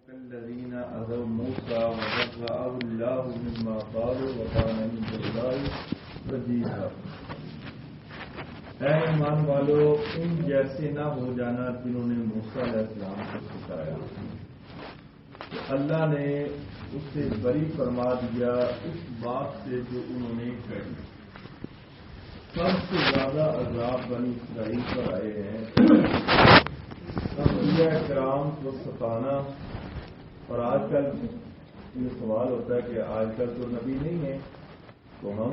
الذين أذوا موسى وبرأه الله مما قالوا وكان عند الله وجيها۔ اے ایمان والو، ان جیسے نہ ہو جانا جنہوں نے موسیٰ علیہ السلام کو ستایا تو اللہ نے اس سے بری فرما دیا اس بات سے جو انہوں نے کہی۔ سب سے زیادہ عذاب بنی اسرائیل پر آئے ہیں انبیاء کرام کو ستانا۔ اور آج کل یہ سوال ہوتا ہے کہ آج کل تو نبی نہیں ہے تو ہم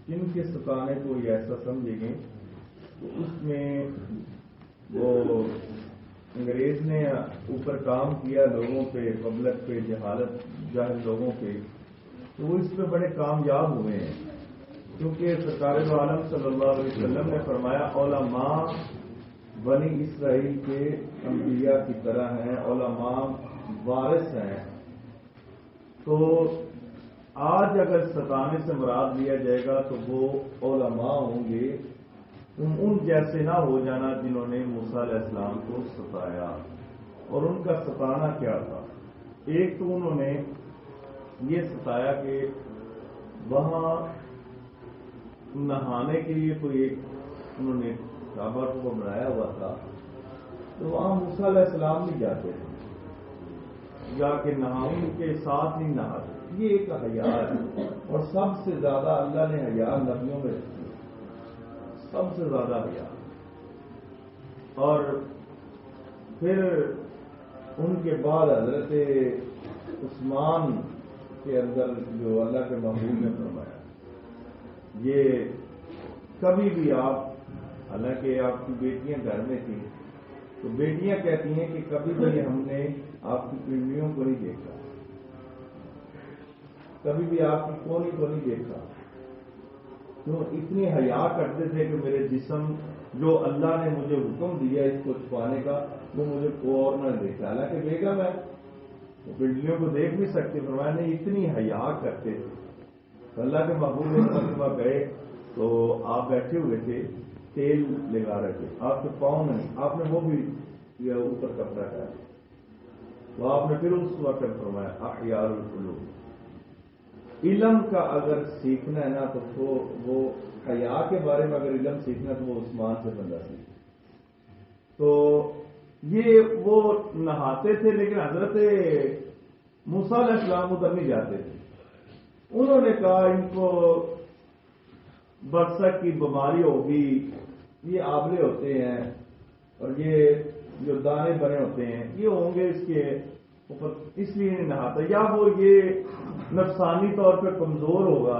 کن کے ستانے کو یہ ایسا سمجھیں گے، تو اس میں وہ انگریز نے اوپر کام کیا لوگوں پہ، پبلک پہ، جاہل لوگوں پہ، تو وہ اس پہ بڑے کامیاب ہوئے ہیں، کیونکہ سرکار دو عالم صلی اللہ علیہ وسلم نے فرمایا علماء بنی اسرائیل کے انبیاء کی طرح ہیں، علماء وارث ہیں۔ تو آج اگر ستانے سے مراد لیا جائے گا تو وہ علماء ہوں گے، ان جیسے نہ ہو جانا جنہوں نے موسیٰ علیہ السلام کو ستایا۔ اور ان کا ستانا کیا تھا؟ ایک تو انہوں نے یہ ستایا کہ وہاں نہانے کے لیے کوئی ایک انہوں نے کعبہ کو بنایا ہوا تھا، تو وہاں موسیٰ علیہ السلام نہیں جاتے تھے، جا کے نہاؤں کے ساتھ نہیں نہاتے۔ یہ ایک حیا ہے، اور سب سے زیادہ اللہ نے حیا نبیوں میں رکھی، سب سے زیادہ حیا۔ اور پھر ان کے بعد حضرت عثمان کے اندر جو اللہ کے محبوب نے فرمایا، یہ کبھی بھی آپ، حالانکہ آپ کی بیٹیاں گھر میں تھیں تو بیٹیاں کہتی ہیں کہ کبھی بھی ہم نے آپ کی پنڈلیوں کو نہیں دیکھا، کبھی بھی آپ کی کونی کو نہیں دیکھا، کیوں اتنی حیا کرتے تھے کہ میرے جسم جو اللہ نے مجھے حکم دیا اس کو چھپانے کا وہ مجھے کوئی اور نہ دیکھا، حالانکہ بیگم ہے وہ پنڈلیوں کو دیکھ بھی سکتے، فرمایا نہیں اتنی حیا کرتے تھے۔ اللہ کے محبوب ایک مرتبہ گئے تو آپ بیٹھے ہوئے تھے، تیل لگا رہے تھے، آپ کے پاؤں نہیں، آپ نے وہ بھی اوپر کپڑا ڈالا، وہ آپ نے پھر اس وقت فرمایا احیاء القلوب۔ علم کا اگر سیکھنا ہے نا تو وہ حیا کے بارے میں اگر علم سیکھنا ہے تو وہ عثمان سے بندہ سیکھ۔ تو یہ وہ نہاتے تھے لیکن حضرت موسیٰ علیہ السلام ادھر نہیں جاتے تھے۔ انہوں نے کہا ان کو برسک کی بیماری ہوگی، یہ آبلے ہوتے ہیں اور یہ جو دانے بنے ہوتے ہیں یہ ہوں گے اس کے اوپر، اس لیے نہیں نہاتا، یا وہ یہ نفسانی طور پہ کمزور ہوگا،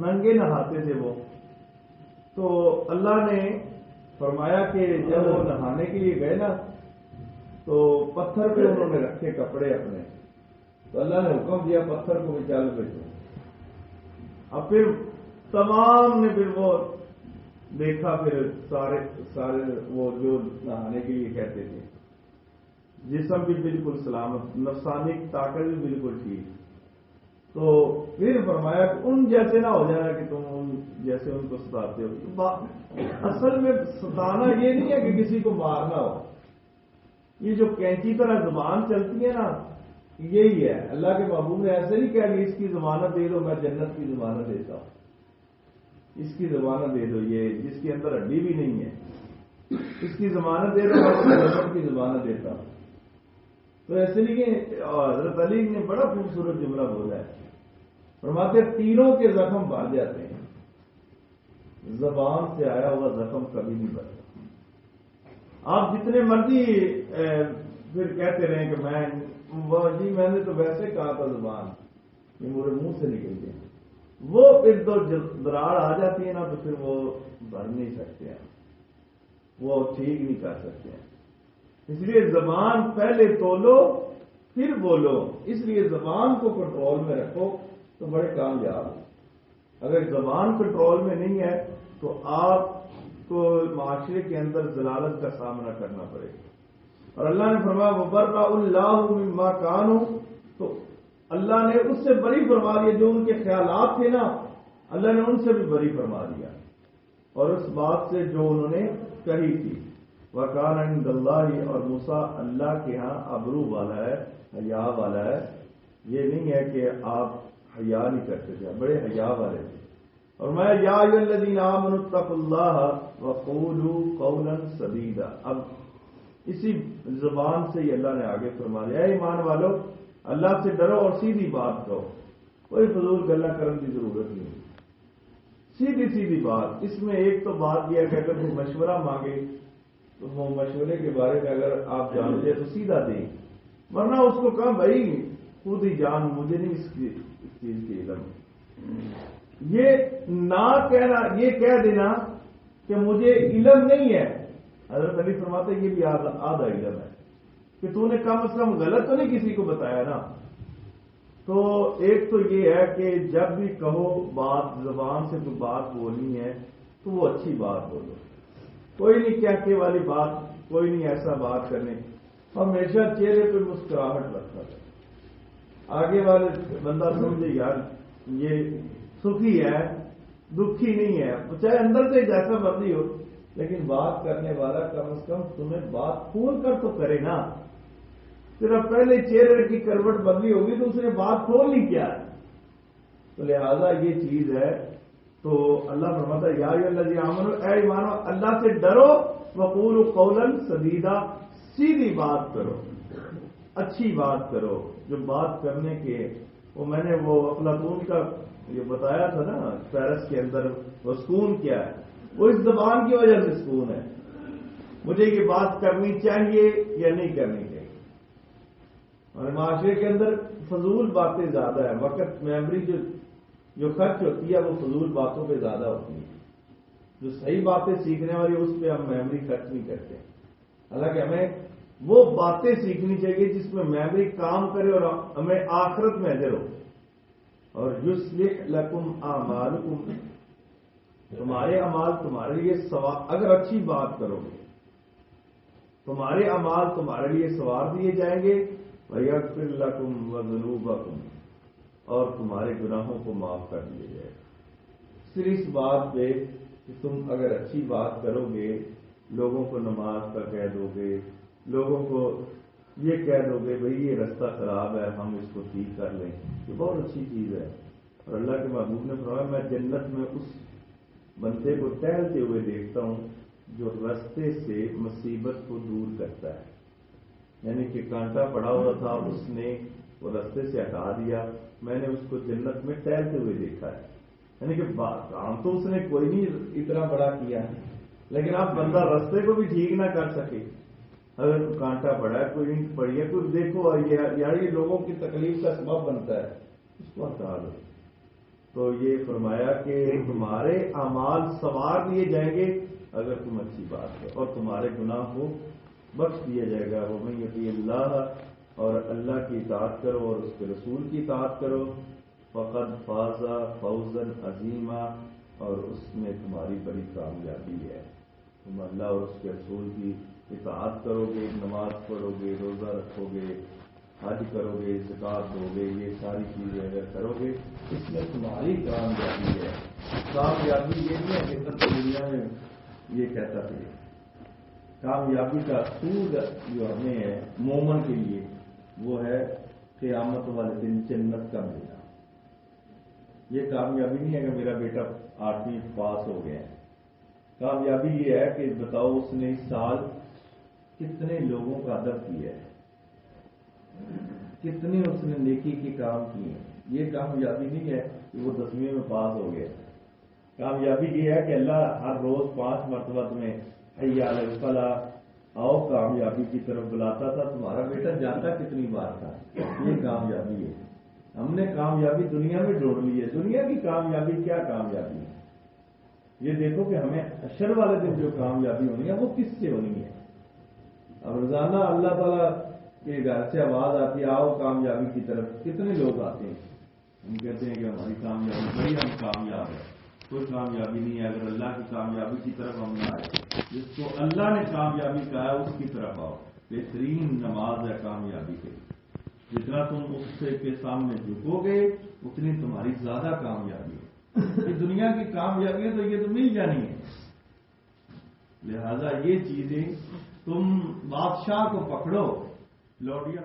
ننگے نہاتے تھے وہ۔ تو اللہ نے فرمایا کہ جب وہ نہانے کے لیے گئے نا تو پتھر پہ انہوں نے رکھے کپڑے اپنے، تو اللہ نے حکم دیا پتھر کو بھی چل بھیجو۔ اب پھر تمام نے پھر وہ دیکھا، پھر سارے وہ جو نہانے کے لیے کہتے تھے، جسم بھی بالکل سلامت، نفسانی طاقت بھی بالکل ٹھیک۔ تو پھر فرمایا کہ ان جیسے نہ ہو جانا کہ تم ان جیسے ان کو ستاتے ہو۔ اصل میں ستانا یہ نہیں ہے کہ کسی کو مارنا ہو، یہ جو کینچی طرح زبان چلتی ہے نا یہی ہے۔ اللہ کے محبوب نے ایسے نہیں کہا کہ اس کی ضمانت دے دو میں جنت کی ضمانت دیتا ہوں، اس کی ضمانت دے دو، یہ جس کے اندر ہڈی بھی نہیں ہے اس کی ضمانت دے دو میں جنت کی ضمانت دیتا ہوں۔ تو ایسے نہیں کہ حضرت علی نے بڑا خوبصورت جملہ بولا ہے، فرماتے تیروں کے زخم بھر جاتے ہیں، زبان سے آیا ہوا زخم کبھی نہیں بھرتا۔ آپ جتنے مرضی پھر کہتے رہیں کہ میں نے تو ویسے کہا تھا، زبان یہ میرے منہ سے نکل گیا، وہ پھر تو دراڑ آ جاتی ہے نا تو پھر وہ بھر نہیں سکتے ہیں، وہ ٹھیک نہیں کر سکتے ہیں۔ اس لیے زبان پہلے تولو پھر بولو، اس لیے زبان کو کنٹرول میں رکھو تو بڑے کامیاب ہو۔ اگر زبان کنٹرول میں نہیں ہے تو آپ کو معاشرے کے اندر ضلالت کا سامنا کرنا پڑے گا۔ اور اللہ نے فرمایا وَبَرَّأَ اللَّهُ مِمَّا كَانُوا، تو اللہ نے اس سے بری فرما دیا جو ان کے خیالات تھے نا، اللہ نے ان سے بھی بری فرما دیا، اور اس بات سے جو انہوں نے کہی تھی۔ وکان عند اللہ، اور موسیٰ اللہ کے ہاں ابرو والا ہے، حیا والا ہے. یہ نہیں ہے کہ آپ حیا نہیں کرتے تھے، بڑے حیا والے تھے. اور میں یا ایھا الذین آمنوا اتقوا اللہ وقولوا قولا سدیدا. اب اسی زبان سے ہی اللہ نے آگے فرما دیا، اے ایمان والو اللہ سے ڈرو اور سیدھی بات کہو. کوئی فضول گلا کرنے کی ضرورت نہیں، سیدھی سیدھی بات. اس میں ایک تو بات یہ ہے کہ اگر کوئی مشورہ مانگے تو وہ مشورے کے بارے میں اگر آپ جانتے ہیں تو سیدھا دیں، ورنہ اس کو کہا بھائی خود ہی جان، مجھے نہیں اس چیز کی علم. یہ نہ کہنا، یہ کہہ دینا کہ مجھے علم نہیں ہے. حضرت علی فرماتے یہ بھی آدھا علم ہے کہ تو نے کم از کم غلط تو نہیں کسی کو بتایا نا. تو ایک تو یہ ہے کہ جب بھی کہو بات، زبان سے کوئی بات بولنی ہے تو وہ اچھی بات بولو. کوئی نہیں کہتے والی بات، کوئی نہیں ایسا بات کرنے. ہمیشہ چہرے پہ مسکراہٹ رکھا ہے. آگے والے بندہ سمجھے یار یہ سکھی ہے، دکھی نہیں ہے، چاہے اندر سے جیسا مرضی ہو، لیکن بات کرنے والا کم از کم تمہیں بات کھول کر تو کرے نا. صرف پہلے چہرے کی کروٹ بدلی ہوگی تو اس نے بات کھولنی کیا ہے. تو لہذا یہ چیز ہے. تو اللہ فرماتا ہے یا ایھا الذین آمنوا، اے ایمانو اللہ سے ڈرو، وقولوا قولا سدیدا، سیدھی بات کرو، اچھی بات کرو. جو بات کرنے کے وہ میں نے وہ افلاطون کا یہ بتایا تھا نا، پیرس کے اندر وہ سکون کیا ہے، وہ اس زبان کی وجہ سے سکون ہے. مجھے یہ بات کرنی چاہیے یا نہیں کرنی چاہیے. اور معاشرے کے اندر فضول باتیں زیادہ ہیں. وقت میموری جو خرچ ہوتی ہے وہ فضول باتوں پہ زیادہ ہوتی ہے. جو صحیح باتیں سیکھنے والی اس پہ ہم میموری خرچ نہیں کرتے. حالانکہ ہمیں وہ باتیں سیکھنی چاہیے جس میں میموری کام کرے اور ہمیں آخرت میں اجر ہو. اور یصلح لکم اعمالکم، تمہارے اعمال تمہارے لیے اگر اچھی بات کرو گے تمہارے اعمال تمہارے لیے سوار دیے جائیں گے. وَيَغْفِرْ لَكُمْ وَذُنُوبَكُمْ، اور تمہارے گناہوں کو معاف کر دیا جائے. صرف اس بات پہ کہ تم اگر اچھی بات کرو گے، لوگوں کو نماز کا کہہ دو گے، لوگوں کو یہ کہہ دو گے بھئی یہ رستہ خراب ہے ہم اس کو ٹھیک کر لیں، یہ بہت اچھی چیز ہے. اور اللہ کے محبوب نے فرمایا میں جنت میں اس بندے کو ٹہلتے ہوئے دیکھتا ہوں جو رستے سے مصیبت کو دور کرتا ہے. یعنی کہ کانٹا پڑا ہوا تھا، اس نے وہ رستے سے ہٹا دیا. میں نے اس کو جنت میں ٹہلتے ہوئے دیکھا ہے. یعنی کہ کام تو اس نے کوئی نہیں اتنا بڑا کیا ہے، لیکن آپ بندہ رستے کو بھی ٹھیک نہ کر سکے. اگر کانٹا پڑا ہے، کوئی اینٹ پڑی ہے، کوئی دیکھو یار یہ لوگوں کی تکلیف کا سبب بنتا ہے، اس کو ہٹا دو. تو یہ فرمایا کہ تمہارے اعمال سوار دیے جائیں گے اگر تم اچھی بات کرو، اور تمہارے گناہ کو بخش دیا جائے گا. وَمَن یُطِعِ اللَّهَ، اور اللہ کی اطاعت کرو اور اس کے رسول کی اطاعت کرو. فَقَدْ فَازَ فَوْزًا عَظِيمًا، اور اس میں تمہاری بڑی کامیابی ہے. تم اللہ اور اس کے رسول کی اطاعت کرو گے، نماز پڑھو گے، روزہ رکھو گے، حج کرو گے، زکات دو گے، یہ ساری چیزیں اگر کرو گے اس میں تمہاری کامیابی ہے. کامیابی یہ نہیں ہے کہ سب دنیا میں یہ کہتا تھا. کامیابی کا اصول جو ہمیں ہے مومن کے لیے وہ ہے قیامت والے دن جنت کا ملنا. یہ کامیابی نہیں ہے کہ میرا بیٹا 8ویں پاس ہو گیا ہے. کامیابی یہ ہے کہ بتاؤ اس نے اس سال کتنے لوگوں کا ادب کیا ہے، کتنے اس نے نیکی کے کام کیے ہیں. یہ کامیابی نہیں ہے کہ وہ 10ویں میں پاس ہو گیا. کامیابی یہ ہے کہ اللہ ہر روز 5 مرتبہ تمہیں حی علی الفلاح آؤ کامیابی کی طرف بلاتا تھا. تمہارا بیٹا جانتا کتنی بار تھا. یہ کامیابی ہے. ہم نے کامیابی دنیا میں ڈھونڈ لی ہے. دنیا کی کامیابی کیا کامیابی ہے؟ یہ دیکھو کہ ہمیں حشر والے دن جو کامیابی ہونی ہے وہ کس سے ہونی ہے. اب روزانہ اللہ تعالیٰ کے گھر سے آواز آتی ہے آؤ کامیابی کی طرف. کتنے لوگ آتے ہیں، ہم کہتے ہیں کہ ہماری کامیابی بڑی، ہم کامیاب ہیں. کوئی کامیابی نہیں ہے اگر اللہ کی کامیابی کی طرف ہم نہ آئے. جس کو اللہ نے کامیابی کہا ہے اس کی طرف آؤ. بہترین نماز ہے کامیابی کے. جتنا تم اس سے کے سامنے جھکو گے اتنی تمہاری زیادہ کامیابی ہے. یہ دنیا کی کامیابی ہے تو یہ تو مل جانی ہے. لہذا یہ چیزیں تم بادشاہ کو پکڑو، لوڈیا